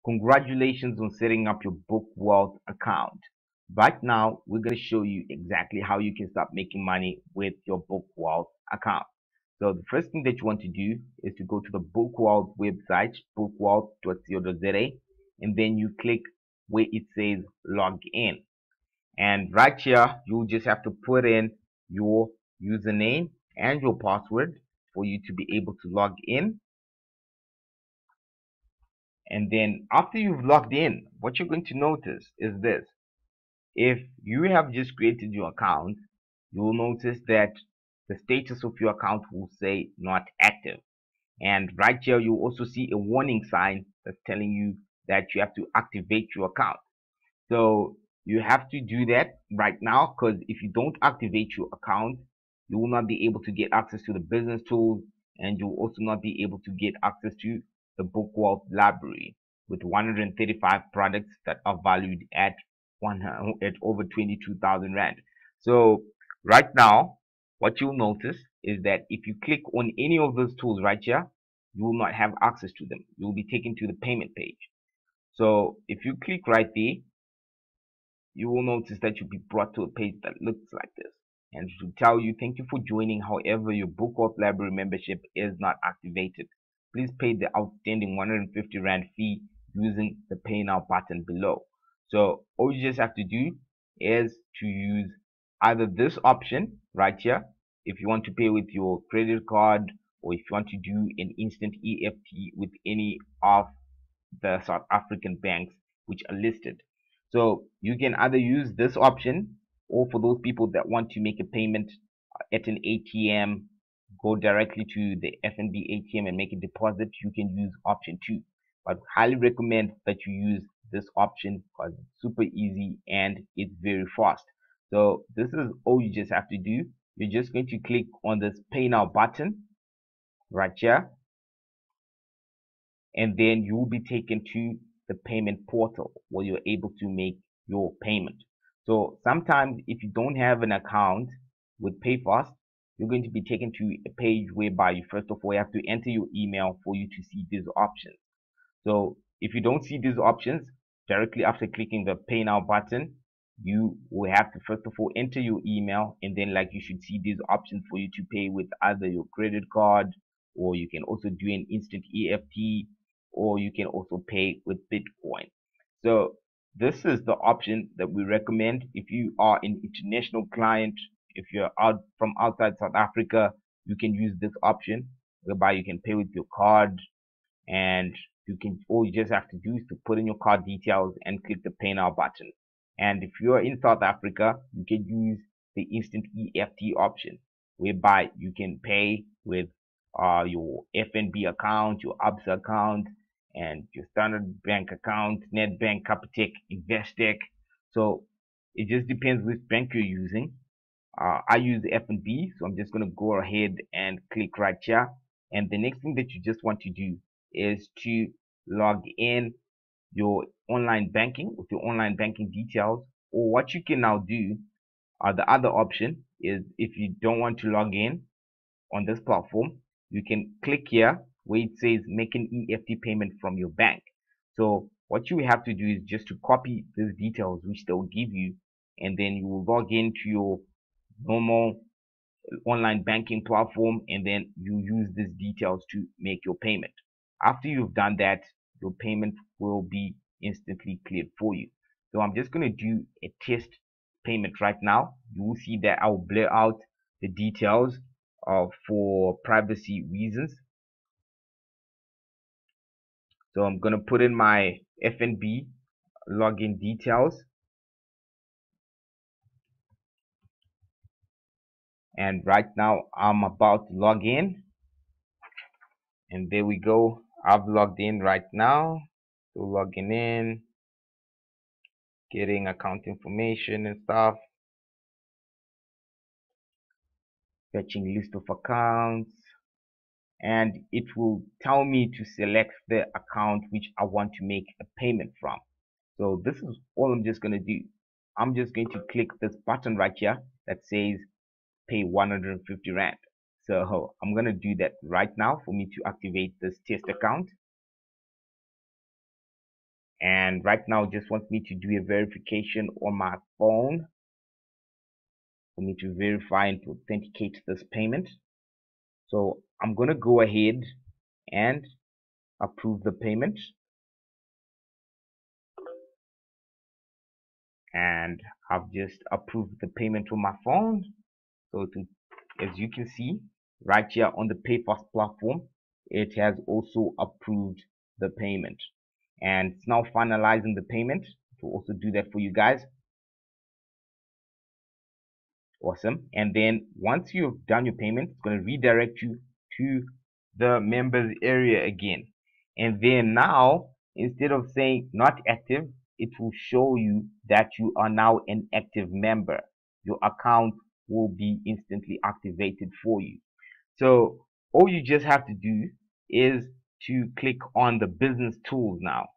Congratulations on setting up your Book Wealth account. Right now, we're going to show you exactly how you can start making money with your Book Wealth account. So the first thing that you want to do is to go to the Book Wealth website, bookwealth.co.za, and then you click where it says log in. And right here, you just have to put in your username and your password for you to be able to log in. And then after you've logged in, what you're going to notice is this. If you have just created your account, you will notice that the status of your account will say not active. And right here, you also see a warning sign that's telling you that you have to activate your account. So you have to do that right now, because if you don't activate your account, you will not be able to get access to the business tools, and you will also not be able to get access to the Book Wealth library with 135 products that are valued at at over 22,000 rand. So right now, what you'll notice is that if you click on any of those tools right here, you will not have access to them. You will be taken to the payment page. So if you click right there, you will notice that you'll be brought to a page that looks like this, and it will tell you thank you for joining. However, your Book Wealth library membership is not activated. Please pay the outstanding 150 rand fee using the pay now button below. So all you just have to do is to use either this option right here if you want to pay with your credit card, or if you want to do an instant EFT with any of the South African banks which are listed. So you can either use this option, or for those people that want to make a payment at an ATM, go directly to the FNB ATM and make a deposit, you can use option 2. But highly recommend that you use this option because it's super easy and it's very fast. So this is all you just have to do. You're just going to click on this pay now button right here, and then you will be taken to the payment portal where you're able to make your payment. So sometimes if you don't have an account with PayFast, you're going to be taken to a page whereby you first of all have to enter your email for you to see these options. So if you don't see these options directly after clicking the pay now button, you will have to first of all enter your email, and then like you should see these options for you to pay with either your credit card, or you can also do an instant EFT, or you can also pay with Bitcoin. So this is the option that we recommend if you are an international client. If you're out from outside South Africa, you can use this option whereby you can pay with your card, and you can, all you just have to do is to put in your card details and click the pay now button. And if you're in South Africa, you can use the instant EFT option whereby you can pay with your FNB account, your ABSA account, and your Standard Bank account, Nedbank, Capitec, Investec. So it just depends which bank you're using. I use FNB, so I'm just going to go ahead and click right here. And the next thing that you just want to do is to log in your online banking with your online banking details. Or what you can now do, the other option is, if you don't want to log in on this platform, you can click here where it says make an EFT payment from your bank. So what you have to do is just to copy these details which they'll give you, and then you will log into your normal online banking platform, and then you use these details to make your payment. After you've done that, your payment will be instantly cleared for you. So I'm just going to do a test payment right now. You will see that I'll blur out the details for privacy reasons. So I'm going to put in my FNB login details, and right now I'm about to log in, and there we go. I've logged in right now. So logging in, getting account information and stuff, fetching list of accounts, and it will tell me to select the account which I want to make a payment from. So this is all I'm just going to do. I'm just going to click this button right here that says pay 150 rand. So I'm going to do that right now for me to activate this test account. and right now it just wants me to do a verification on my phone for me to verify and to authenticate this payment. So I'm going to go ahead and approve the payment, and I've just approved the payment on my phone. So as you can see right here on the PayFast platform, it has also approved the payment, and it's now finalizing the payment to also do that for you guys. Awesome. And then once you've done your payment, it's going to redirect you to the members area again. And then now, instead of saying not active, it will show you that you are now an active member. Your account will be instantly activated for you. So all you just have to do is to click on the business tools now.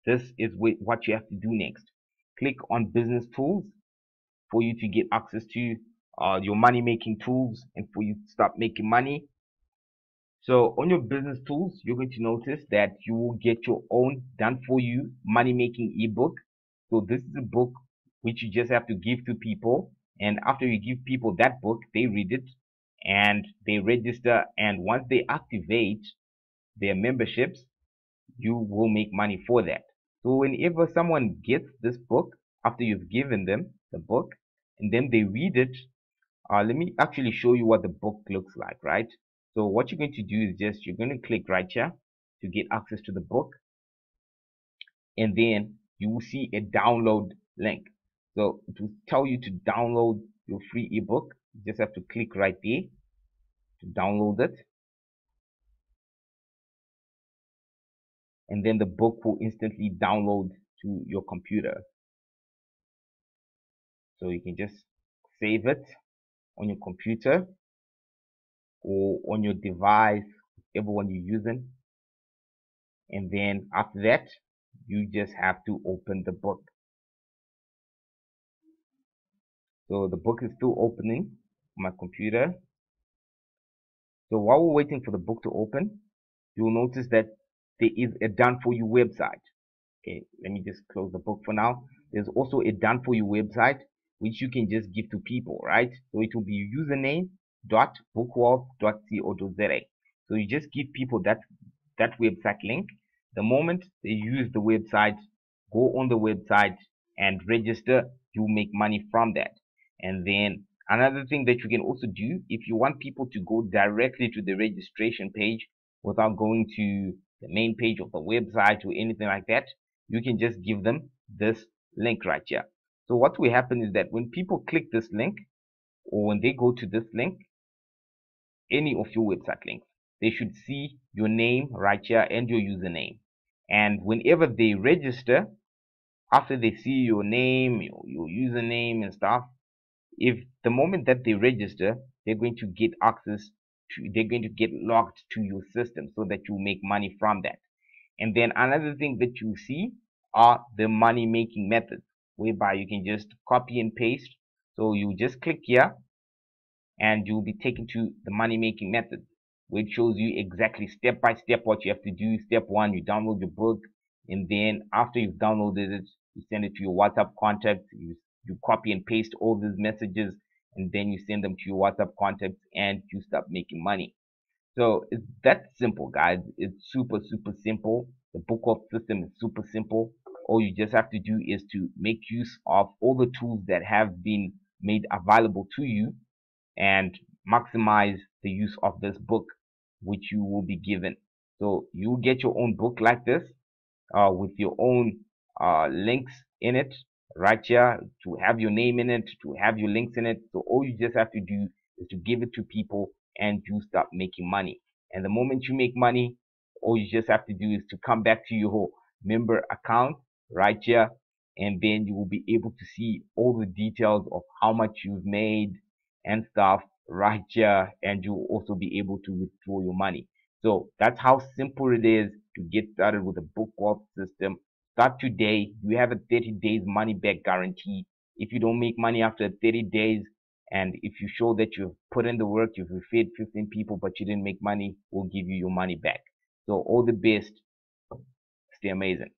This is what you have to do next. Click on business tools for you to get access to your money making tools and for you to start making money. So on your business tools, you're going to notice that you will get your own done for you money making ebook. So this is a book which you just have to give to people, and after you give people that book, they read it and they register, and once they activate their memberships, you will make money for that. So whenever someone gets this book after you've given them the book and then they read it, let me actually show you what the book looks like, right? So what you're going to do is just you're going to click right here to get access to the book, and then you will see a download link. So it will tell you to download your free ebook. You just have to click right there to download it, and then the book will instantly download to your computer. So you can just save it on your computer or on your device, whichever one you're using. And then after that, you just have to open the book. So the book is still opening on my computer. So while we're waiting for the book to open, you'll notice that there is a done for you website. Okay, let me just close the book for now. There's also a done for you website which you can just give to people, right? So it will be username.bookwealth.co.za. So you just give people that website link. The moment they use the website, go on the website and register, you make money from that. And then another thing that you can also do, if you want people to go directly to the registration page without going to the main page of the website or anything like that, you can just give them this link right here. So what will happen is that when people click this link, or when they go to this link, any of your website links, they should see your name right here and your username. And whenever they register, after they see your name, your username and stuff, if the moment that they register, they're going to get access to, they're going to get logged to your system so that you make money from that. And then another thing that you see are the money making methods, whereby you can just copy and paste. So you just click here and you'll be taken to the money making method, which shows you exactly step by step what you have to do. Step one, you download your book, and then after you've downloaded it, you send it to your WhatsApp contacts. You copy and paste all these messages, and then you send them to your WhatsApp contacts, and you start making money. So it's that simple, guys. It's super simple. The BookWealth system is super simple. All you just have to do is to make use of all the tools that have been made available to you and maximize the use of this book which you will be given. So you get your own book like this with your own links in it right here, to have your name in it, to have your links in it. So all you just have to do is to give it to people and you start making money. And the moment you make money, all you just have to do is to come back to your member account right here, and then you will be able to see all the details of how much you've made and stuff right here, and you'll also be able to withdraw your money. So that's how simple it is to get started with the BookWealth system. Start today. You have a 30 days money back guarantee. If you don't make money after 30 days, and if you show that you've put in the work, you've fed 15 people, but you didn't make money, we'll give you your money back. So all the best. Stay amazing.